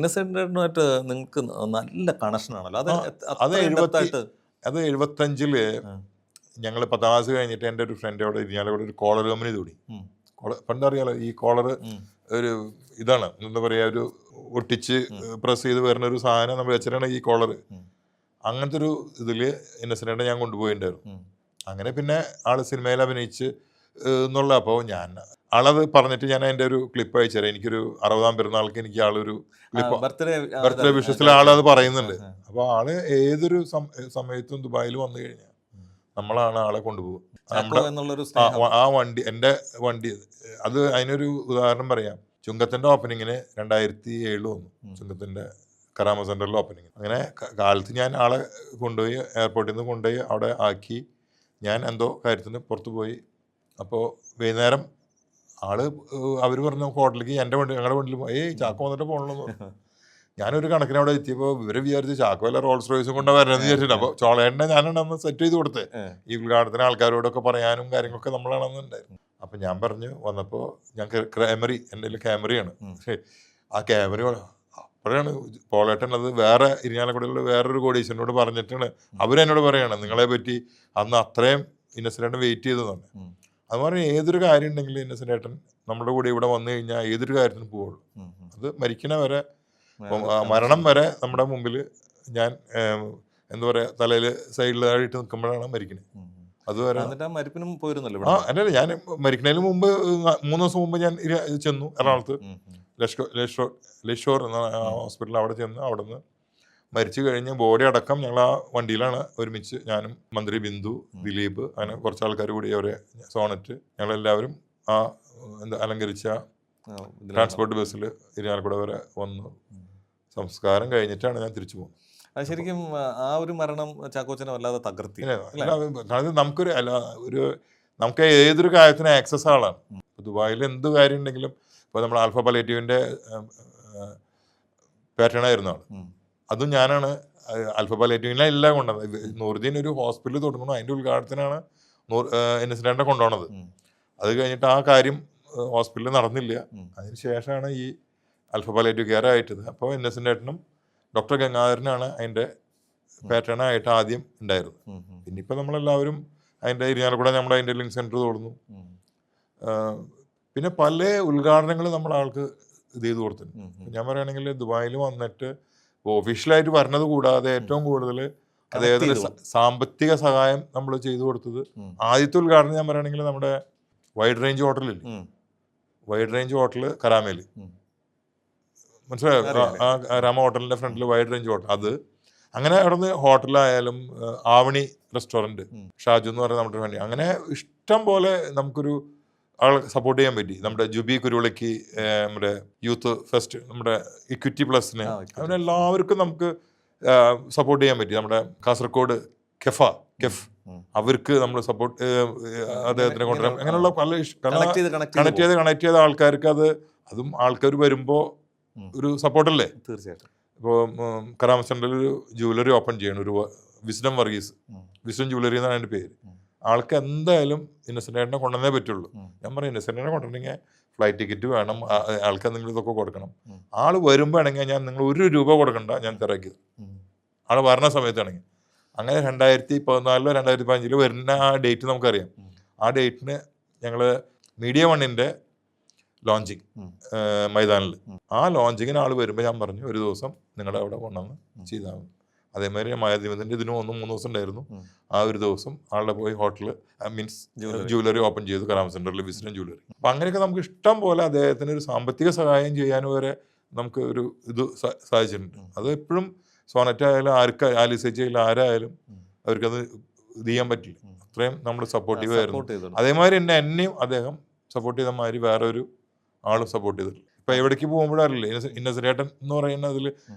ഇന്നസെന്റുമായിട്ട് നിങ്ങൾക്ക് നല്ല കണക്ഷനാണല്ലോ. അത് അത് അത്രയും ഡെപ്തായിട്ട്. അത് 75 ഞങ്ങൾ 10ാം ക്ലാസ് കഴിഞ്ഞിട്ട് എൻ്റെ ഒരു ഫ്രണ്ട് അവിടെ ഇരിഞ്ഞാലവിടെ ഒരു കോളർ കമ്പനി കൂടി. പണ്ടറിയാലോ ഈ കോളർ ഒരു ഇതാണ് എന്താ പറയുക, ഒരു ഒട്ടിച്ച് പ്രസ് ചെയ്ത് വരുന്ന ഒരു സാധനം നമ്മൾ വെച്ചിട്ടാണ് ഈ കോളർ. അങ്ങനത്തെ ഒരു ഇതിൽ ഇന്നസെന്റിനെ ഞാൻ കൊണ്ടുപോയിട്ടുണ്ടായിരുന്നു. അങ്ങനെ പിന്നെ ആള് സിനിമയിൽ അഭിനയിച്ച് എന്നുള്ള. അപ്പോൾ ഞാൻ ആളത് പറഞ്ഞിട്ട് ഞാൻ അതിൻ്റെ ഒരു ക്ലിപ്പ് അയച്ചു തരാം. എനിക്കൊരു 60ാം പെരുന്നാൾക്ക് എനിക്ക് ആളൊരു ക്ലിപ്പ് ബർത്ത്ഡേ വിഷസിൽ ആളത് പറയുന്നുണ്ട്. അപ്പോൾ ആള് ഏതൊരു സമയത്തും ദുബായിൽ വന്നു കഴിഞ്ഞാൽ നമ്മളാണ് ആളെ കൊണ്ടുപോകും. ആ വണ്ടി, എൻ്റെ വണ്ടി, അത് അതിനൊരു ഉദാഹരണം പറയാം. ചുങ്കത്തിൻ്റെ ഓപ്പണിങ്ങിന് 2007 വന്നു. ചുങ്കത്തിൻ്റെ കരാമ സെൻറ്ററിൽ ഓപ്പണിങ്. അങ്ങനെ കാലത്ത് ഞാൻ ആളെ കൊണ്ടുപോയി എയർപോർട്ടിൽ നിന്ന് കൊണ്ടുപോയി അവിടെ ആക്കി. ഞാൻ എന്തോ കാര്യത്തിന് പുറത്ത് പോയി. അപ്പോൾ വൈകുന്നേരം അവർ പറഞ്ഞ ഹോട്ടലിലേക്ക് എൻ്റെ വണ്ടി, ഞങ്ങളുടെ വണ്ടിയിൽ ചാക്കോ വന്നിട്ട് പോകണമെന്ന്. ഞാനൊരു കണക്കിന് അവിടെ എത്തിയപ്പോൾ ഇവരെ വിചാരിച്ച് ചാക്കോ വല്ല റോൾസ് റോയ്സും കൊണ്ട് വരണമെന്ന് വിചാരിച്ചിട്ട്. അപ്പോൾ ചോളേണ്ണ ഞാനാണ് അന്ന് സെറ്റ് ചെയ്ത് കൊടുത്തത്. ഈ ഉദ്ഘാടനത്തിന് ആൾക്കാരോടൊക്കെ പറയാനും കാര്യങ്ങളൊക്കെ നമ്മളാണെന്നുണ്ടായിരുന്നു. അപ്പം ഞാൻ പറഞ്ഞു വന്നപ്പോൾ ഞാൻ ക്യാമറി, എൻ്റെ കയ്യിൽ ക്യാമറയാണ്. ആ ക്യാമറ അപ്പോഴാണ് പോളേട്ടൻ അത് വേറെ ഇരിഞ്ഞാലക്കുടയിലുള്ള വേറൊരു കോടീശ്വരനോട് പറഞ്ഞിട്ടാണ് അവരെന്നോട് പറയാണ് നിങ്ങളെ പറ്റി അന്ന് അത്രയും ഇന്നസെന്റേട്ടൻ വെയിറ്റ് ചെയ്തതാണ്. അത് പറഞ്ഞാൽ ഏതൊരു കാര്യം ഉണ്ടെങ്കിലും ഇന്നസെന്റേട്ടൻ നമ്മുടെ കൂടെ ഇവിടെ വന്നു കഴിഞ്ഞാൽ ഏതൊരു കാര്യത്തിനും പോവുള്ളൂ. അത് മരിക്കണ വരെ, മരണം വരെ നമ്മുടെ മുമ്പിൽ ഞാൻ എന്താ പറയുക, തലയിൽ സൈഡിലായിട്ട് നിൽക്കുമ്പോഴാണ് മരിക്കുന്നത്. അതുവരെ അല്ലല്ല, ഞാൻ മരിക്കുന്നതിന് മുമ്പ് 3 ദിവസം മുമ്പ് ഞാൻ ചെന്നു എറണാകുളത്ത് ലഷോർ എന്ന ഹോസ്പിറ്റലിൽ. അവിടെ ചെന്ന് അവിടെ നിന്ന് മരിച്ചു കഴിഞ്ഞ് ബോഡി അടക്കം ഞങ്ങൾ ആ വണ്ടിയിലാണ് ഒരുമിച്ച്, ഞാനും മന്ത്രി ബിന്ദു, ദിലീപ്, അങ്ങനെ കുറച്ച് ആൾക്കാർ കൂടി, അവരെ സോണറ്റ്, ഞങ്ങളെല്ലാവരും ആ അലങ്കരിച്ച ട്രാൻസ്പോർട്ട് ബസ്സിൽ ഇരിഞ്ഞാലക്കുട വരെ വന്നു. സംസ്കാരം കഴിഞ്ഞിട്ടാണ് ഞാൻ തിരിച്ചു പോകുന്നത്. ശരിക്കും ആ ഒരു മരണം ചാക്കോച്ചനെ വല്ലാതെ തകർത്തി. നമുക്ക് ഏതൊരു കാര്യത്തിനും ആക്സസ് ആളാണ്. ദുബായിൽ എന്ത് കാര്യം ഉണ്ടെങ്കിലും, ഇപ്പോൾ നമ്മൾ ആൽഫ പലേറ്റീവിൻ്റെ പാറ്റേണായിരുന്നു ആൾ. അതും ഞാനാണ് ആൽഫ പലേറ്റീവിനെ എല്ലാം കൊണ്ടുവന്നത്. നൂറുദ്ദീൻ ഒരു ഹോസ്പിറ്റൽ തുടങ്ങണം, അതിൻ്റെ ഉദ്ഘാടനത്തിനാണ് ഇന്നസെന്റിനെ കൊണ്ടുപോകുന്നത്. അത് കഴിഞ്ഞിട്ട് ആ കാര്യം ഹോസ്പിറ്റലിൽ നടന്നില്ല. അതിന് ശേഷമാണ് ഈ ആൽഫ പലേറ്റീവ് കെയർ ആയിട്ടത്. അപ്പോൾ ഇന്നസെന്റേട്ടനും ഡോക്ടർ ഗംഗാധരനാണ് അതിൻ്റെ പാറ്റേണായിട്ട് ആദ്യം ഉണ്ടായിരുന്നത്. പിന്നെ ഇപ്പോൾ നമ്മളെല്ലാവരും അതിൻ്റെ ഇരിഞ്ഞാലക്കുട നമ്മൾ അതിൻ്റെ ലിങ്ക് സെൻറ്റർ തുറന്നു. പിന്നെ പല ഉദ്ഘാടനങ്ങൾ നമ്മൾ ആൾക്ക് ഇത് ചെയ്ത് കൊടുത്തിട്ടുണ്ട്. ഞാൻ പറയുകയാണെങ്കിൽ ദുബായിൽ വന്നിട്ട് ഒഫീഷ്യലായിട്ട് പറഞ്ഞത് കൂടാതെ ഏറ്റവും കൂടുതൽ അദ്ദേഹത്തിന് സാമ്പത്തിക സഹായം നമ്മൾ ചെയ്തു കൊടുത്തത്, ആദ്യത്തെ ഉദ്ഘാടനം ഞാൻ പറയുകയാണെങ്കിൽ നമ്മുടെ വൈഡ് റേഞ്ച് ഹോട്ടലിൽ, വൈഡ് റേഞ്ച് ഹോട്ടൽ കരാമയിൽ, മനസ്സിലായോ? ആ രാമ ഹോട്ടലിൻ്റെ ഫ്രണ്ടിൽ വൈഡ് റേഞ്ച് ഹോട്ടൽ. അത് അങ്ങനെ അവിടെ നിന്ന് ഹോട്ടലായാലും ആവണി റെസ്റ്റോറൻറ്റ്, ഷാജു എന്ന് പറയുന്ന നമ്മുടെ വേണ്ടി, അങ്ങനെ ഇഷ്ടം പോലെ നമുക്കൊരു ആളെ സപ്പോർട്ട് ചെയ്യാൻ പറ്റി. നമ്മുടെ ജുബി കുരുവിളയ്ക്ക്, നമ്മുടെ യൂത്ത് ഫെസ്റ്റ്, നമ്മുടെ ഇക്വിറ്റി പ്ലസിന്, അവരെല്ലാവർക്കും നമുക്ക് സപ്പോർട്ട് ചെയ്യാൻ പറ്റി. നമ്മുടെ കാസർഗോഡ് കെഫ് അവർക്ക് നമ്മൾ സപ്പോർട്ട് അദ്ദേഹത്തിനെ കൊണ്ടുവരാം. അങ്ങനെയുള്ള പല കണക്ട് ചെയ്ത ആൾക്കാർക്ക് അതും ആൾക്കാർ വരുമ്പോൾ ഒരു സപ്പോർട്ടല്ലേ. തീർച്ചയായിട്ടും. ഇപ്പോൾ കരാമ സെൻറ്ററിൽ ഒരു ജുവലറി ഓപ്പൺ ചെയ്യണം, ഒരു വിസ്ഡം വർഗീസ്, വിസ്ഡം ജുവലറി എന്നാണ് അതിൻ്റെ പേര്. ആൾക്ക് എന്തായാലും ഇന്നസെന്റിനെ കൊണ്ടുവന്നേ പറ്റുള്ളൂ. ഞാൻ പറയും ഇന്നസെന്റിനെ കൊണ്ടുവരണമെങ്കിൽ ഫ്ലൈറ്റ് ടിക്കറ്റ് വേണം, ആൾക്ക് എന്തെങ്കിലും ഇതൊക്കെ കൊടുക്കണം. ആൾ വരുമ്പോൾ ആണെങ്കിൽ ഞാൻ നിങ്ങൾ 1 രൂപ കൊടുക്കണ്ട, ഞാൻ തിരക്കിയത് ആൾ വരണ സമയത്താണെങ്കിൽ. അങ്ങനെ 2014 2015 വരുന്ന ആ ഡേറ്റ് നമുക്കറിയാം. ആ ഡേറ്റിന് ഞങ്ങൾ മീഡിയ 1ൻ്റെ ലോഞ്ചിങ് മൈതാനിൽ, ആ ലോഞ്ചിങ്ങിന് ആൾ വരുമ്പോൾ ഞാൻ പറഞ്ഞു ഒരു ദിവസം നിങ്ങളുടെ അവിടെ കൊണ്ടുവന്ന് ചെയ്താൽ മതി. അതേമാതിരി മായാദീപത്തിൻ്റെ ഇതിന് 3 ദിവസം ഉണ്ടായിരുന്നു. ആ ഒരു ദിവസം ആളുടെ പോയി ഹോട്ടൽ മീൻസ് ജുവലറി ഓപ്പൺ ചെയ്തു കരാമ സെൻറ്ററിൽ, വിസ്ഡം ജുവലറി. അപ്പം അങ്ങനെയൊക്കെ നമുക്ക് ഇഷ്ടം പോലെ അദ്ദേഹത്തിന് ഒരു സാമ്പത്തിക സഹായം ചെയ്യാനും വരെ നമുക്ക് ഒരു ഇത് സാധിച്ചിട്ടുണ്ട്. അത് എപ്പോഴും സോനറ്റ് ആയാലും ആലിസേച്ചി ആയാലും ആരായാലും അവർക്കത് ഇത് ചെയ്യാൻ പറ്റില്ല. അത്രയും നമ്മൾ സപ്പോർട്ടീവ് ആയിരുന്നു. അതേമാതിരി എന്നെയും അദ്ദേഹം സപ്പോർട്ട് ചെയ്ത മാതിരി വേറെ ഒരു ആളും സപ്പോർട്ട് ചെയ്തിട്ടില്ല. ഇപ്പം എവിടേക്ക് പോകുമ്പോഴറിയില്ലേ, ഇന്നസെന്റേട്ടൻ എന്ന് പറയുന്നതിൽ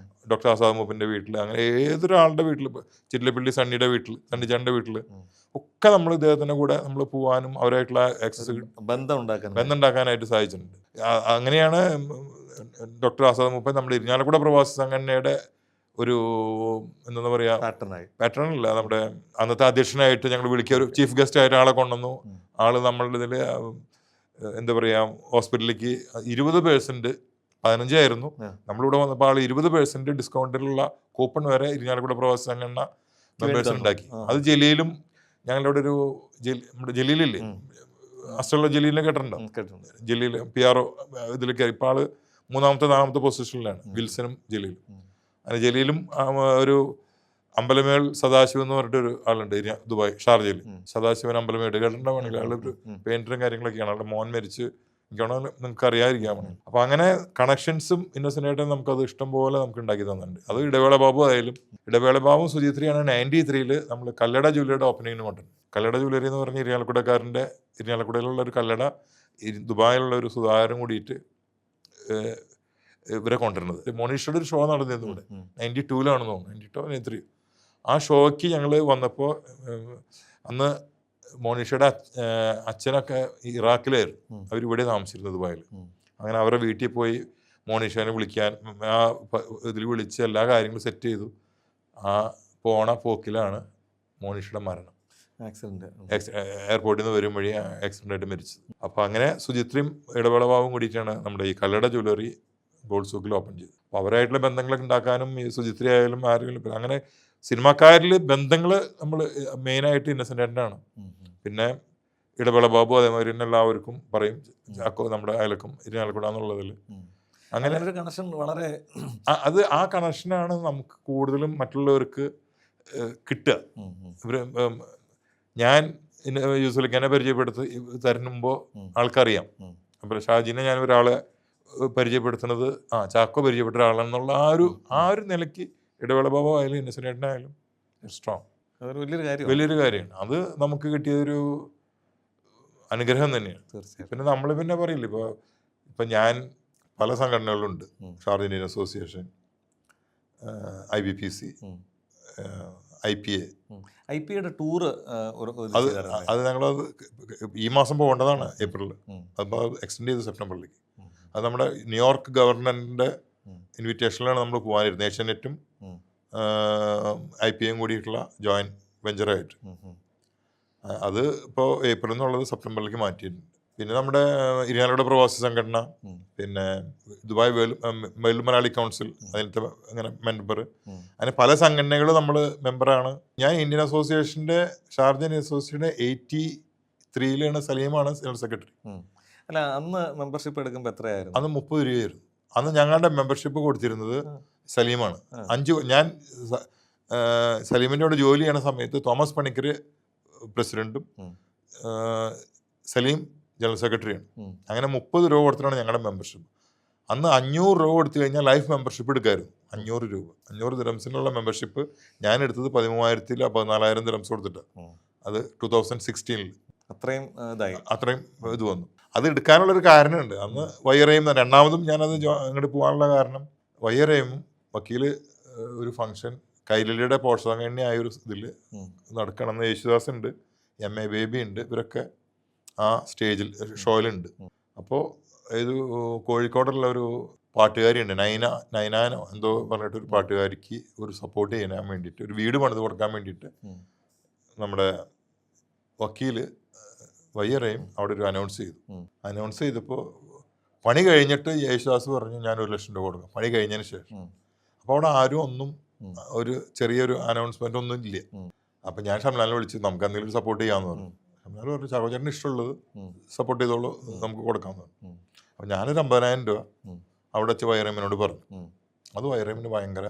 ഡോക്ടർ ആസാദ് മൂപ്പിൻ്റെ വീട്ടിൽ, അങ്ങനെ ഏതൊരാളുടെ വീട്ടിൽ, ചിറ്റിലപ്പള്ളി സണ്ണിയുടെ വീട്ടിൽ, സണ്ണിച്ചാൻ്റെ വീട്ടിൽ ഒക്കെ നമ്മൾ ഇദ്ദേഹത്തിൻ്റെ കൂടെ നമ്മൾ പോകാനും അവരായിട്ടുള്ള ആക്സസ് ബന്ധം ഉണ്ടാക്കാനായിട്ട് സാധിച്ചിട്ടുണ്ട്. അങ്ങനെയാണ് ഡോക്ടർ ആസാദ് മൂപ്പൻ നമ്മുടെ ഇരിഞ്ഞാലക്കുട പ്രവാസി സംഘടനയുടെ ഒരു എന്താ പറയുക പാറ്റേണല്ല, നമ്മുടെ അന്നത്തെ അധ്യക്ഷനായിട്ട് ഞങ്ങൾ വിളിക്കുക, ഒരു ചീഫ് ഗസ്റ്റ് ആയിട്ട് ആളെ കൊണ്ടുവന്നു. ആള് നമ്മളുടെ ഇതിൽ എന്താ പറയുക ഹോസ്പിറ്റലിലേക്ക് 20% 15 ആയിരുന്നു. നമ്മളിവിടെ വന്നപ്പോൾ ആൾ 20% ഡിസ്കൗണ്ടിലുള്ള കൂപ്പൺ വരെ ഇരിഞ്ഞാലക്കുട പ്രവാസി സംഘടന മെമ്പേഴ്സിന് ഉണ്ടാക്കി. അത് ജലീലും ഞങ്ങളുടെ ഒരു നമ്മുടെ ജലീലില്ലേ, അസ്റ്റുള്ള ജലീലിനെ കേട്ടിട്ടുണ്ടോ? ജലീൽ PRO ഇതിലേക്ക് ഇപ്പോൾ ആള് 3-4 പൊസിഷനിലാണ്, വിൽസനും ജലീലും. അങ്ങനെ ജലീലും ഒരു അമ്പലമേൾ സദാശിവം എന്ന് പറഞ്ഞിട്ടൊരു ആളുണ്ട് ദുബായ് ഷാർജയിൽ, സദാശിവൻ അമ്പലമേട് കേട്ടിട്ടുണ്ടാവണമെങ്കിൽ. ആളൊരു പെയിന്ററും കാര്യങ്ങളൊക്കെയാണ്. ആളുടെ മോൻ മരിച്ച് നിങ്ങൾക്ക് അറിയാതിരിക്കാൻ വേണ്ടി. അപ്പൊ അങ്ങനെ കണക്ഷൻസും ഇന്നസെന്റായിട്ടും നമുക്കത് ഇഷ്ടം പോലെ നമുക്ക് ഉണ്ടാക്കി തന്നിട്ടുണ്ട്. അത് ഇടവേള ബാബു ആയാലും, ഇടവേള ബാബുവും സുജിത്രിയാണ് 93 നമ്മൾ കല്ലട ജ്വല്ലറിയുടെ ഓപ്പണിങ്ങിന് കൊണ്ടുണ്ട്. കല്ലട ജ്വല്ലറി എന്ന് പറഞ്ഞ ഇരിഞ്ഞാലക്കുടക്കാരൻ്റെ, ഇരിഞ്ഞാലക്കുടയിലുള്ള ഒരു കല്ലട, ദുബായിലുള്ള ഒരു സുധാകരൻ കൂടിയിട്ട് ഇവരെ കൊണ്ടുവരുന്നത്. മോണീഷയുടെ ഒരു ഷോ നടന്നിരുന്നു ഇവിടെ 92-ലാണെന്ന് തോന്നുന്നു, 92 93. ആ ഷോയ്ക്ക് ഞങ്ങൾ വന്നപ്പോൾ അന്ന് മോണീഷയുടെ അച്ഛനൊക്കെ ഇറാഖിലായിരുന്നു, അവരിവിടെ താമസിച്ചിരുന്നത് ദുബായിൽ. അങ്ങനെ അവരുടെ വീട്ടിൽ പോയി മോണീഷനെ വിളിക്കാൻ ആ ഇതിൽ വിളിച്ച് എല്ലാ കാര്യങ്ങളും സെറ്റ് ചെയ്തു. ആ പോണ പോക്കിലാണ് മോണീഷയുടെ മരണം. എയർപോർട്ടിൽ നിന്ന് വരും വഴി ആക്സിഡന്റ് ആയിട്ട് മരിച്ചത്. അപ്പോൾ അങ്ങനെ സുചിത്രയും ഇടവേളഭാവും കൂടിയിട്ടാണ് നമ്മുടെ ഈ കല്ലട ജ്വല്ലറി ഗോൾഡ് സൂക്കിൽ ഓപ്പൺ ചെയ്തത്. അപ്പോൾ അവരായിട്ടുള്ള ബന്ധങ്ങളൊക്കെ ഉണ്ടാക്കാനും ഈ സുചിത്ര ആയാലും ആരെങ്കിലും അങ്ങനെ സിനിമാക്കാരിൽ ബന്ധങ്ങൾ നമ്മൾ മെയിനായിട്ട് ഇന്നസെന്റാണ്. പിന്നെ ഇടവേള ബാബു അതേമാതിരി തന്നെ എല്ലാവർക്കും പറയും ചാക്കോ നമ്മുടെ അയലക്കും ഇരിഞ്ഞാലക്കുട എന്നുള്ളതിൽ അങ്ങനെ ഒരു കണക്ഷൻ വളരെ അത് ആ കണക്ഷനാണ് നമുക്ക് കൂടുതലും മറ്റുള്ളവർക്ക് കിട്ടുക. ഞാൻ യൂസലിക്കാനെ പരിചയപ്പെടുത്തി തരുമ്പോൾ ആൾക്കറിയാം. അപ്പോൾ ഷാജിനെ ഞാൻ ഒരാളെ പരിചയപ്പെടുത്തുന്നത് ചാക്കോ പരിചയപ്പെട്ട ഒരാളെന്നുള്ള ആ ഒരു നിലയ്ക്ക് ഇടവേള ബാബു ആയാലും ഇന്നസെന്റായാലും സ്ട്രോങ്, വലിയൊരു കാര്യമാണ്. അത് നമുക്ക് കിട്ടിയൊരു അനുഗ്രഹം തന്നെയാണ്. പിന്നെ നമ്മൾ പിന്നെ പറയില്ല, ഇപ്പം ഞാൻ പല സംഘടനകളുണ്ട്, Sharjah Indian association, IBPC, IPA ടൂറ്. അത് ഞങ്ങളത് ഈ മാസം പോകേണ്ടതാണ്, ഏപ്രിലിൽ. അപ്പോൾ എക്സ്റ്റെൻഡ് ചെയ്തു സെപ്റ്റംബറിലേക്ക്. അത് നമ്മുടെ ന്യൂയോർക്ക് ഗവർണറിൻ്റെ ഇൻവിറ്റേഷനിലാണ് നമ്മൾ പോകാനിരുന്നത്, ഏഷ്യാനെറ്റും IPAയും കൂടിയിട്ടുള്ള ജോയിൻറ്റ് വെഞ്ചറായിട്ട്. അത് ഇപ്പോൾ ഏപ്രിൽ എന്നുള്ളത് സെപ്റ്റംബറിലേക്ക് മാറ്റിയിട്ടുണ്ട്. പിന്നെ നമ്മുടെ ഇരിഞ്ഞാലക്കുട പ്രവാസി സംഘടന, പിന്നെ ദുബായ് വേൾഡ് മലയാളി കൗൺസിൽ, അതിലത്തെ അങ്ങനെ മെമ്പർ, അങ്ങനെ പല സംഘടനകളും നമ്മൾ മെമ്പറാണ്. ഞാൻ ഇന്ത്യൻ അസോസിയേഷൻ്റെ ഷാർജ ഇന്ത്യൻ അസോസിയേഷൻ്റെ 83-ലാണ് സലീമാണ് ജനറൽ സെക്രട്ടറി. അല്ല, അന്ന് മെമ്പർഷിപ്പ് എടുക്കുമ്പോൾ എത്രയായിരുന്നു? അന്ന് 30 രൂപയായിരുന്നു. അന്ന് ഞങ്ങളുടെ മെമ്പർഷിപ്പ് കൊടുത്തിരുന്നത് സലീമാണ്. ഞാൻ സലീമിൻ്റെ കൂടെ ജോലി ചെയ്യണ സമയത്ത് തോമസ് പണിക്കർ പ്രസിഡന്റും സലീം ജനറൽ സെക്രട്ടറിയാണ്. അങ്ങനെ 30 രൂപ കൊടുത്തിട്ടാണ് ഞങ്ങളുടെ മെമ്പർഷിപ്പ്. അന്ന് 500 രൂപ കൊടുത്തു കഴിഞ്ഞാൽ ലൈഫ് മെമ്പർഷിപ്പ് എടുക്കായിരുന്നു. 500 രൂപ, 500 ദിറംസിനുള്ള മെമ്പർഷിപ്പ് ഞാൻ എടുത്തത് 13,000-14,000 ദിറംസ് കൊടുത്തിട്ട്. അത് 2016 അത്രയും ഇത് വന്നു. അത് എടുക്കാനുള്ളൊരു കാരണമുണ്ട്. അന്ന് വൈറയും രണ്ടാമതും ഞാനത് അങ്ങോട്ട് പോകാനുള്ള കാരണം, വൈറയും വക്കീൽ ഒരു ഫംഗ്ഷൻ കൈരളിയുടെ പോഷകന്യായ ഒരു ഇതിൽ നടക്കണമെന്ന് യേശുദാസ് ഉണ്ട്, MA ബേബി ഉണ്ട്, ഇവരൊക്കെ ആ സ്റ്റേജിൽ ഷോയിലുണ്ട്. അപ്പോൾ ഇത് കോഴിക്കോടുള്ള ഒരു പാട്ടുകാരിയുണ്ട്, നൈനാനോ എന്തോ പറഞ്ഞിട്ടൊരു പാട്ടുകാരിക്ക് ഒരു സപ്പോർട്ട് ചെയ്യാൻ വേണ്ടിയിട്ട്, ഒരു വീട് പണിത് കൊടുക്കാൻ വേണ്ടിയിട്ട് നമ്മുടെ വക്കീല് വയ്യറയും അവിടെ ഒരു അനൗൺസ് ചെയ്തപ്പോൾ പണി കഴിഞ്ഞിട്ട് യേശുദാസ് പറഞ്ഞു ഞാൻ 1 ലക്ഷം രൂപ കൊടുക്കാം, പണി കഴിഞ്ഞതിന് ശേഷം. അപ്പോൾ അവിടെ ആരും ഒന്നും ഒരു ചെറിയൊരു അനൗൺസ്മെന്റ് ഒന്നും ഇല്ല. അപ്പം ഞാൻ ഷംലാലിനെ വിളിച്ച് നമുക്ക് എന്തെങ്കിലും സപ്പോർട്ട് ചെയ്യാമെന്ന് പറഞ്ഞു. ഷംലാൽ പറഞ്ഞു ചാക്കോച്ചേട്ടന് ഇഷ്ടമുള്ളത് സപ്പോർട്ട് ചെയ്തോളൂ, നമുക്ക് കൊടുക്കാമെന്ന് പറഞ്ഞു. അപ്പം ഞാനൊരു 50,000 രൂപ അവിടെ വെച്ച് വൈറേമിനോട് പറഞ്ഞു. അത് വൈറേമിന് ഭയങ്കര,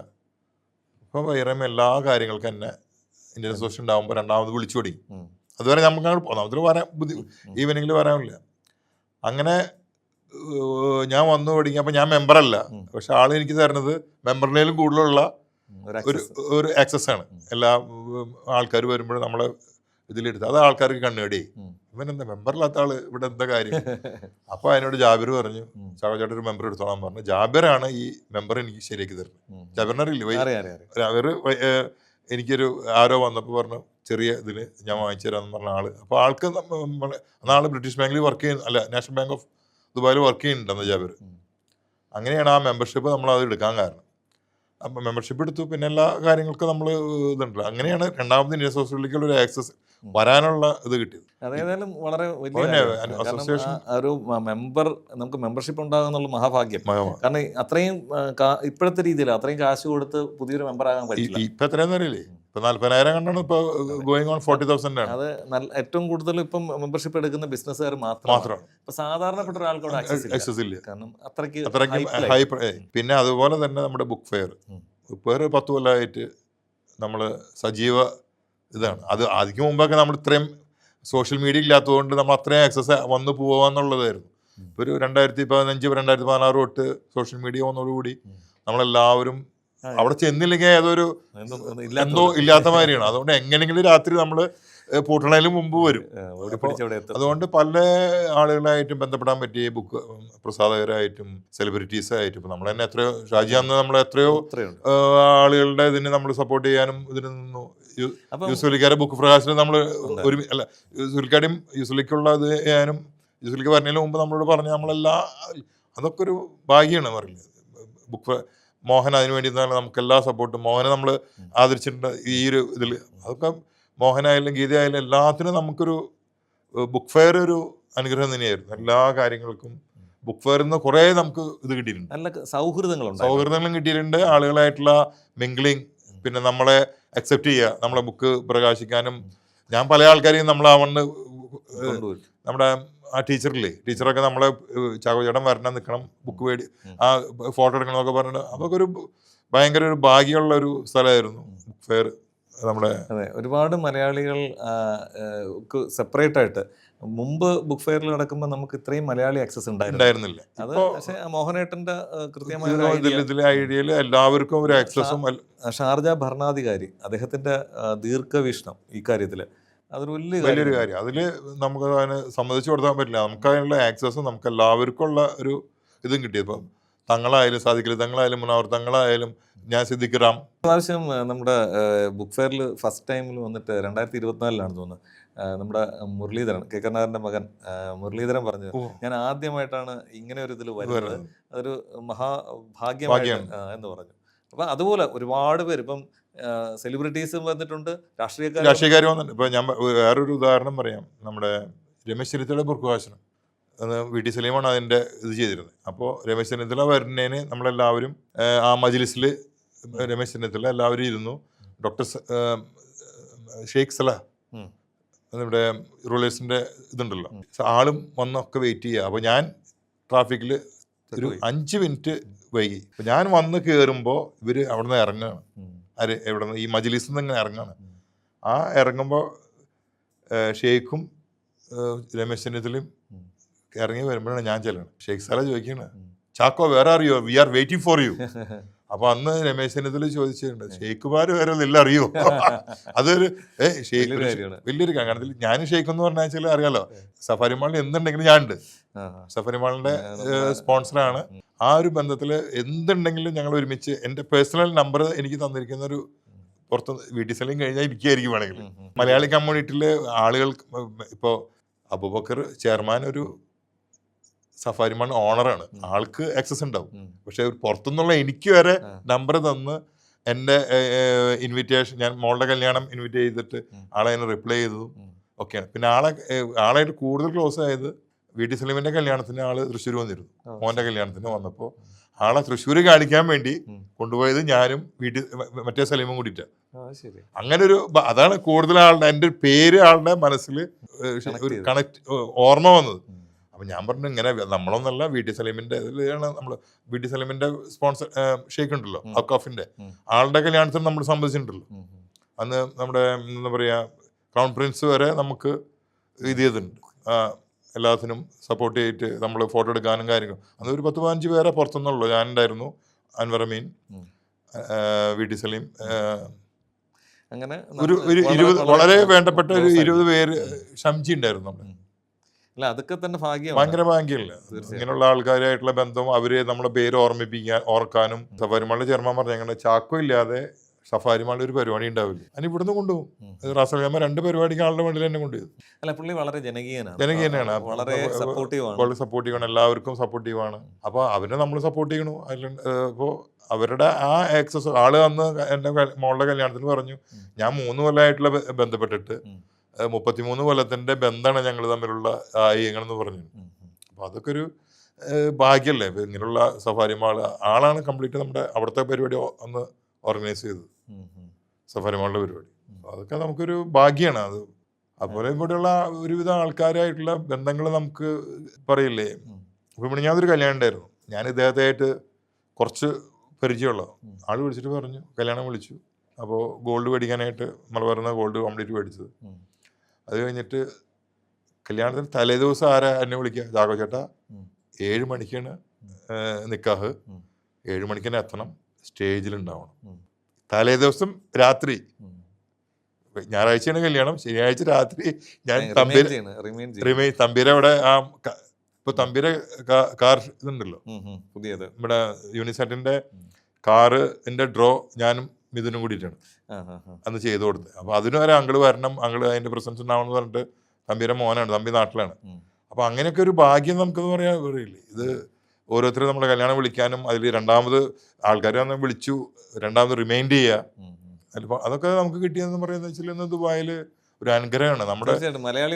ഇപ്പം വൈറേമ എല്ലാ കാര്യങ്ങൾക്കും എന്നെ ഇന്ത്യൻ അസോസിയേഷൻ ഉണ്ടാകുമ്പോൾ രണ്ടാമത് വിളിച്ചു തുടങ്ങി. അതുവരെ നമുക്ക് അങ്ങോട്ട് ഒന്നാമതിൽ വരാൻ ഈവനിങ്ങിൽ വരാനില്ല. അങ്ങനെ ഞാൻ വന്നു തുടങ്ങി. അപ്പം ഞാൻ മെമ്പറല്ല, പക്ഷെ ആൾ എനിക്ക് തരുന്നത് മെമ്പറിനേലും കൂടുതലുള്ള ഒരു ആക്സസ് ആണ്. എല്ലാ ആൾക്കാർ വരുമ്പോഴും നമ്മളെ ഇതിലെടുത്ത് അത് ആൾക്കാർക്ക് കണ്ണുകടി. ഇവനെന്താ മെമ്പറില്ലാത്ത ആള് ഇവിടെ എന്താ കാര്യം? അപ്പോൾ അതിനോട് ജാബിർ പറഞ്ഞു ചാക്കോച്ചേട്ടൻ ഒരു മെമ്പർ എടുത്തോളാൻ പറഞ്ഞു. ജാബിറാണ് ഈ മെമ്പർ എനിക്ക് ശരിയാക്കി തരുന്നത്. ജാബിറിനറിയില്ലേ? ജാബിർ എനിക്കൊരു ആരോ വന്നപ്പോൾ പറഞ്ഞു ചെറിയ ഇതിന് ഞാൻ വാങ്ങിച്ചു തരാമെന്ന് പറഞ്ഞ ആള്. അപ്പോൾ ആൾക്ക് അന്നാൾ ബ്രിട്ടീഷ് ബാങ്കിൽ വർക്ക് ചെയ്യുന്ന, അല്ല നാഷണൽ ബാങ്ക് ഓഫ് ദുബായിൽ വർക്ക് ചെയ്യുന്നുണ്ടെന്ന് ജാബിർ. അങ്ങനെയാണ് ആ മെമ്പർഷിപ്പ് നമ്മൾ അത് എടുക്കാൻ കാരണം. അപ്പം മെമ്പർഷിപ്പ് എടുത്തു. പിന്നെ എല്ലാ കാര്യങ്ങൾക്കും നമ്മൾ ഇതുണ്ടല്ലോ. അങ്ങനെയാണ് രണ്ടാമത് ഇന്ത്യൻ സോഷ്യലിലേക്കുള്ള ഒരു ആക്സസ് വരാനുള്ള ഇത് കിട്ടിയത്. അതേതായാലും വളരെ വലിയ പിന്നെ കാര്യമാണ്. കാരണം അസോസിയേഷൻ ഒരു മെമ്പർ നമുക്ക് മെമ്പർഷിപ്പ് ഉണ്ടാകുക എന്നുള്ള മഹാഭാഗ്യം. കാരണം അത്രയും ഇപ്പോഴത്തെ രീതിയിൽ അത്രയും കാശ് കൊടുത്ത് പുതിയൊരു മെമ്പർ ആകാൻ പറ്റില്ല. ഇപ്പം എത്രയാണെന്ന് അറിയില്ലേ? ഇപ്പം 40,000 കണ്ടാണ് ഇപ്പോൾ ഗോയിങ് ഓൺ 40,000 ആണ്. അത് ഏറ്റവും കൂടുതൽ ഇപ്പം മെമ്പർഷിപ്പ് എടുക്കുന്ന ബിസിനസ്സുകാർ മാത്രമാണ്. ഇപ്പൊ സാധാരണപ്പെട്ട ഒരാൾക്കോട് ആക്സസ് ഇല്ല. കാരണം അത്രയ്ക്ക് ഹൈ. പിന്നെ അതുപോലെ തന്നെ നമ്മുടെ ബുക്ക് ഫെയർ 10 കൊല്ലമായിട്ട് നമ്മൾ സജീവ ഇതാണ്. അത് അതിന് മുമ്പൊക്കെ നമ്മൾ ഇത്രയും സോഷ്യൽ മീഡിയ ഇല്ലാത്തതുകൊണ്ട് നമ്മൾ അത്രയും ആക്സസ് വന്നു പോവാന്നുള്ളതായിരുന്നു. ഇപ്പോൾ ഒരു 2015 2016 തൊട്ട് സോഷ്യൽ മീഡിയ വന്നതോടുകൂടി നമ്മളെല്ലാവരും അവിടെ ചെന്നില്ലെങ്കിൽ ഏതൊരു എന്തോ ഇല്ലാത്ത മാതിരിയാണ്. അതുകൊണ്ട് എങ്ങനെയെങ്കിലും രാത്രി നമ്മൾ പൂട്ടണതിന് മുമ്പ് വരും. അതുകൊണ്ട് പല ആളുകളായിട്ടും ബന്ധപ്പെടാൻ പറ്റിയ ബുക്ക് പ്രസാധകരായിട്ടും സെലിബ്രിറ്റീസായിട്ടും ഇപ്പം നമ്മൾ തന്നെ എത്രയോ ഷാജിയാന്ന് നമ്മൾ എത്രയോ ആളുകളുടെ ഇതിന് നമ്മൾ സപ്പോർട്ട് ചെയ്യാനും ഇതിന് നിന്നു. യൂസുലിക്കാരെ ബുക്ക് പ്രകാശനം നമ്മൾ ഒരു അല്ല യൂസുലിക്കാരുടെയും യൂസുലിക്കുള്ള ഇത് ചെയ്യാനും യൂസുലിക്ക് വരുന്നതിന് മുമ്പ് നമ്മളോട് പറഞ്ഞ് നമ്മളെല്ലാ അതൊക്കെ ഒരു ഭാഗ്യമാണ് പറയുന്നത്. ബുക്ക് മോഹൻ അതിന് വേണ്ടി നമുക്ക് എല്ലാ സപ്പോർട്ടും മോഹനെ നമ്മൾ ആദരിച്ചിട്ടുണ്ട് ഈ ഒരു ഇതിൽ. അതൊക്കെ മോഹനായാലും ഗീതയായാലും എല്ലാത്തിനും നമുക്കൊരു ബുക്ക് ഫെയർ ഒരു അനുഗ്രഹം തന്നെയായിരുന്നു. എല്ലാ കാര്യങ്ങൾക്കും ബുക്ക് ഫെയറിൽ നിന്ന് കുറേ നമുക്ക് ഇത് കിട്ടിയിട്ടുണ്ട്. നല്ല സൗഹൃദങ്ങളും കിട്ടിയിട്ടുണ്ട്. ആളുകളായിട്ടുള്ള മിംഗ്ലിങ്, പിന്നെ നമ്മളെ അക്സെപ്റ്റ് ചെയ്യുക, നമ്മളെ ബുക്ക് പ്രകാശിക്കാനും. ഞാൻ പല ആൾക്കാരെയും നമ്മളാവണ്ണ് നമ്മുടെ ആ ടീച്ചറൊക്കെ നമ്മളെ ചാകോചേട്ടൻ വരണം, നിൽക്കണം, ബുക്ക് മേടി ആ ഫോട്ടോ എടുക്കണമെന്നൊക്കെ പറഞ്ഞിട്ട് അതൊക്കെ ഒരു ഭയങ്കര ഒരു ഭാഗ്യമുള്ള ഒരു സ്ഥലമായിരുന്നു ബുക്ക് ഫെയർ നമ്മുടെ. അതെ, ഒരുപാട് മലയാളികൾ സെപ്പറേറ്റ് ആയിട്ട് മുമ്പ് ബുക്ക് ഫെയറിൽ നടക്കുമ്പോൾ നമുക്ക് ഇത്രയും മലയാളി ആക്സസ് ഉണ്ടായിരുന്നില്ല. അത് പക്ഷേ മോഹനേട്ടന്റെ കൃത്യമായ ഐഡിയയിൽ എല്ലാവർക്കും ഒരു ആക്സസും. ഷാർജ ഭരണാധികാരി അദ്ദേഹത്തിന്റെ ദീർഘവീക്ഷണം ഈ കാര്യത്തില് അതൊരു വലിയൊരു കാര്യം. അതിൽ നമുക്ക് അതിന് സമ്മതിച്ചു കൊടുക്കാൻ പറ്റില്ല. നമുക്ക് അതിനുള്ള ആക്സസും നമുക്ക് എല്ലാവർക്കും ഉള്ള ഒരു ഇതും കിട്ടിയത്. ഇപ്പം തങ്ങളായാലും സാധിക്കില്ല, തങ്ങളായാലും മുനാവർ തങ്ങളായാലും ഞാൻ സിദ്ദിഖ് പ്രാവശ്യം നമ്മുടെ ബുക്ക് ഫെയറിൽ ഫസ്റ്റ് ടൈമിൽ വന്നിട്ട് 2024 തോന്നുന്നത് നമ്മുടെ മുരളീധരൻ, കെ കരുണാകരന്റെ മകൻ മുരളീധരൻ പറഞ്ഞു, ഞാൻ ആദ്യമായിട്ടാണ് ഇങ്ങനെ ഒരു ഇതിൽ വരുന്നത്, അതൊരു മഹാഭാഗ്യമാണ് എന്ന് പറഞ്ഞു. അപ്പൊ അതുപോലെ ഒരുപാട് പേര് ഇപ്പം സെലിബ്രിറ്റീസും വന്നിട്ടുണ്ട്, രാഷ്ട്രീയക്കാർ വന്നിട്ടുണ്ട്. ഇപ്പൊ ഞാൻ വേറൊരു ഉദാഹരണം പറയാം. നമ്മുടെ രമേശ് ചെന്നിത്തല ബുർഖാസനം VT സലീമാണ് അതിൻ്റെ ഇത് ചെയ്തിരുന്നത്. അപ്പോൾ രമേശ് ചെന്നിത്തല വരുന്നതിന് നമ്മളെല്ലാവരും ആ മജ്ലിസിൽ രമേശ് ചെന്നിത്തല എല്ലാവരും ഇരുന്നു. ഡോക്ടർ ഷെയ്ഖ് സലാഹ് നമ്മുടെ റൂളേഴ്സിൻ്റെ ഇതുണ്ടല്ലോ, ആളും വന്നൊക്കെ വെയിറ്റ് ചെയ്യുക. അപ്പോൾ ഞാൻ ട്രാഫിക്കിൽ ഒരു 5 മിനിറ്റ് വൈകി. അപ്പോൾ ഞാൻ വന്ന് കയറുമ്പോൾ ഇവർ അവിടെ നിന്ന് ഇറങ്ങുകയാണ്. എവിടെ നിന്ന് ഈ മജ്ലിസിൽ നിന്ന് ഇങ്ങനെ ഇറങ്ങുകയാണ്. ആ ഇറങ്ങുമ്പോൾ ഷെയ്ഖും രമേശ് ചെന്നിത്തലയും ഇറങ്ങി വരുമ്പോഴാണ് ഞാൻ ചെല്ലണം. ഷെയ്ഖ് സാല ചോദിക്കുകയാണ്, ചാക്കോ വേറെ അറിയോ, we are waiting for you. അപ്പൊ അന്ന് രമേശ് ചെന്നിത്തല ചോദിച്ചിട്ടുണ്ട്, ഷെയ്ഖുമാര് വരെ എല്ലാം അറിയോ? അതൊരു ഷെയ്ഖ് വലിയൊരു കാരണം. ഞാനും ഷെയ്ഖ് എന്ന് പറഞ്ഞാൽ അറിയാലോ, സഫാരി മാളിൽ എന്തുണ്ടെങ്കിലും ഞാനുണ്ട്. സഫാരി മാളിന്റെ സ്പോൺസറാണ്. ആ ഒരു ബന്ധത്തിൽ എന്തുണ്ടെങ്കിലും ഞങ്ങൾ ഒരുമിച്ച്. എൻ്റെ പേഴ്സണൽ നമ്പർ എനിക്ക് തന്നിരിക്കുന്ന ഒരു പുറത്ത് VT സലീം കഴിഞ്ഞാൽ ഇരിക്കുകയായിരിക്കും വേണമെങ്കിൽ. മലയാളി കമ്മ്യൂണിറ്റിയിൽ ആളുകൾ ഇപ്പോൾ അബൂബക്കർ ചെയർമാൻ ഒരു സഫാരി മാൾ ഓണറാണ്, ആൾക്ക് ആക്സസ് ഉണ്ടാവും. പക്ഷെ പുറത്തുനിന്നുള്ള എനിക്ക് വരെ നമ്പർ തന്ന് എൻ്റെ ഇൻവിറ്റേഷൻ, ഞാൻ മോളുടെ കല്യാണം ഇൻവിറ്റ് ചെയ്തിട്ട് ആളെ അതിന് റിപ്ലൈ ചെയ്തതും ഒക്കെയാണ്. പിന്നെ ആളായിട്ട് കൂടുതൽ ക്ലോസ് ആയത് VT സലീമിന്റെ കല്യാണത്തിന് ആള് തൃശ്ശൂർ വന്നിരുന്നു. മോന്റെ കല്യാണത്തിന് വന്നപ്പോൾ ആളെ തൃശ്ശൂർ കാണിക്കാൻ വേണ്ടി കൊണ്ടുപോയത് ഞാനും മറ്റേ സലീമും കൂടിയിട്ടാണ്. അങ്ങനെ ഒരു അതാണ് കൂടുതൽ ആളുടെ എൻ്റെ പേര് ആളുടെ മനസ്സിൽ ഒരു കണക്ട് ഓർമ്മ വന്നത്. അപ്പം ഞാൻ പറഞ്ഞു, ഇങ്ങനെ നമ്മളൊന്നല്ല, VT സലീമിന്റെ ഇതിലാണ് നമ്മൾ. VT സലീമിന്റെ സ്പോൺസർ ഷെയ്ഖ് ഉണ്ടല്ലോ, അക്കാഫിന്റെ ആളുടെ കല്യാണത്തിന് നമ്മൾ സംബന്ധിച്ചിട്ടുണ്ടല്ലോ. അന്ന് നമ്മുടെ എന്താ പറയുക, ക്രൗൺ പ്രിൻസ് വരെ നമുക്ക് ഇത് ചെയ്തിട്ടുണ്ട്. എല്ലാത്തിനും സപ്പോർട്ട് ചെയ്തിട്ട് നമ്മൾ ഫോട്ടോ എടുക്കാനും കാര്യങ്ങളും. അന്ന് ഒരു 10-15 പേരെ പുറത്തുനിന്നുള്ളൂ. ഞാനുണ്ടായിരുന്നു, അൻവർ അമീൻ, VT സലീം, അങ്ങനെ ഒരു 20 വളരെ വേണ്ടപ്പെട്ട ഒരു 20 പേര്. ഷംജി ഉണ്ടായിരുന്നു നമ്മൾ. അതൊക്കെ തന്നെ ഭയങ്കര ഭാഗ്യമല്ല ഇങ്ങനെയുള്ള ആൾക്കാരായിട്ടുള്ള ബന്ധം. അവര് നമ്മളെ പേര് ഓർക്കാനും. സഫാരി മാളിലെ ചെയർമാൻ പറഞ്ഞു, ഞങ്ങളുടെ ചാക്കോ ഇല്ലാതെ സഫാരി മാളിൽ ഒരു പരിപാടി ഉണ്ടാവില്ല, അതിന് ഇവിടുന്ന് കൊണ്ടുപോകും. റാസൽഖൈമ 2 പരിപാടിക്ക് ആളുടെ വണ്ടിയിൽ തന്നെ കൊണ്ടുപോയത്. അല്ല, പുള്ളി വളരെ ജനകീയനാണ്, ജനകീയനാണ്, വളരെ സപ്പോർട്ടീവാണ്, വളരെ സപ്പോർട്ടീവാണ്, എല്ലാവർക്കും സപ്പോർട്ടീവാണ്. അപ്പോൾ അവരെ നമ്മൾ സപ്പോർട്ട് ചെയ്യണു. അതിൽ ഇപ്പോൾ അവരുടെ ആ ആക്സസ് ആള് അന്ന് എൻ്റെ മോളുടെ കല്യാണത്തിന് പറഞ്ഞു, ഞാൻ 3 കൊല്ലമായിട്ടുള്ള ബന്ധപ്പെട്ടിട്ട് 33 കൊല്ലത്തിൻ്റെ ബന്ധമാണ് ഞങ്ങൾ തമ്മിലുള്ള ആയിങ്ങളെന്ന് പറഞ്ഞു. അപ്പോൾ അതൊക്കെ ഒരു ഭാഗ്യമല്ലേ. ഇപ്പം ഇങ്ങനെയുള്ള സഫാരി മാൾ ആളാണ് കംപ്ലീറ്റ് നമ്മുടെ അവിടുത്തെ പരിപാടി അന്ന് ഓർഗനൈസ് ചെയ്തത്, സഫാരി മാളിൻ്റെ പരിപാടി. അതൊക്കെ നമുക്കൊരു ഭാഗ്യമാണ് അത്. അതുപോലെ ഇവിടെയുള്ള ഒരുവിധ ആൾക്കാരായിട്ടുള്ള ബന്ധങ്ങൾ നമുക്ക് പറയില്ലേ. അപ്പോൾ ഇവിടെ ഞാനൊരു കല്യാണം ഉണ്ടായിരുന്നു, ഞാൻ ഇദ്ദേഹത്തെ കുറച്ച് പരിചയമുള്ള ആൾ വിളിച്ചിട്ട് പറഞ്ഞു, കല്യാണം വിളിച്ചു. അപ്പോൾ ഗോൾഡ് മേടിക്കാനായിട്ട് നമ്മൾ പറയുന്ന ഗോൾഡ് കംപ്ലീറ്റ് മേടിച്ചത്. അത് കഴിഞ്ഞിട്ട് കല്യാണത്തിന് തലേദിവസം ആരാ എന്നെ വിളിക്കുക, ജാഗോ ചേട്ടാ 7 മണിക്കാണ് നിക്കാഹ്, 7 മണിക്ക് തന്നെ എത്തണം, സ്റ്റേജിലുണ്ടാവണം. തലേ ദിവസം രാത്രി, ഞായറാഴ്ചയാണ് കല്യാണം, ശനിയാഴ്ച രാത്രി ഞാൻ തമ്പീര അവിടെ ഇപ്പൊ തമ്പീര കാർ ഇതുണ്ടല്ലോ പുതിയത്, ഇവിടെ യൂണിസെറ്റിന്റെ കാറിന്റെ ഡ്രോ ഞാനും മിഥുനും കൂടിയിട്ടാണ് അന്ന് ചെയ്തു കൊടുത്തത്. അപ്പൊ അതിന് വരെ അങ്കിള് വരണം, അങ്കിള് അതിന്റെ പ്രസൻസ് ഉണ്ടാവണമെന്ന് പറഞ്ഞിട്ട്, തമ്പീര മോനാണ്, തമ്പി നാട്ടിലാണ്. അപ്പൊ അങ്ങനെയൊക്കെ ഒരു ഭാഗ്യം നമുക്കെന്ന് പറയാൻ പറയില്ലേ. ഇത് ഓരോരുത്തരും നമ്മുടെ കല്യാണം വിളിക്കാനും അതിൽ രണ്ടാമത് ആൾക്കാർ വന്ന് വിളിച്ചു രണ്ടാമത് റിമൈൻഡ് ചെയ്യുക, അതൊക്കെ നമുക്ക് കിട്ടിയതെന്ന് പറയുന്നത് വെച്ചാൽ ഇന്ന് ദുബായിൽ ഒരു അനുഗ്രഹമാണ്. നമ്മുടെ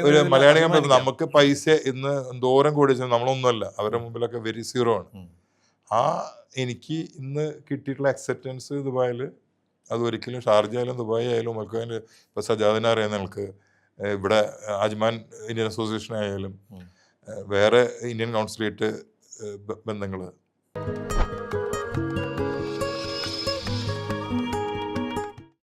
ഒരു മലയാളികൾ നമുക്ക് പൈസ ഇന്ന് എന്തോരം കൂടി നമ്മളൊന്നുമല്ല, അവരുടെ മുമ്പിലൊക്കെ വെരി സീറോ ആണ്. ആ എനിക്ക് ഇന്ന് കിട്ടിയിട്ടുള്ള അക്സെപ്റ്റൻസ് ദുബായിൽ അത് ഒരിക്കലും ഷാർജ ആയാലും ദുബായ് ആയാലും ഒക്കെ ഇപ്പോൾ സജാദിനെ അറിയുന്ന ആൾക്ക്, ഇവിടെ അജ്മാൻ ഇന്ത്യൻ അസോസിയേഷൻ ആയാലും വേറെ ഇന്ത്യൻ കൗൺസിലേറ്റ് ബന്ധങ്ങൾ,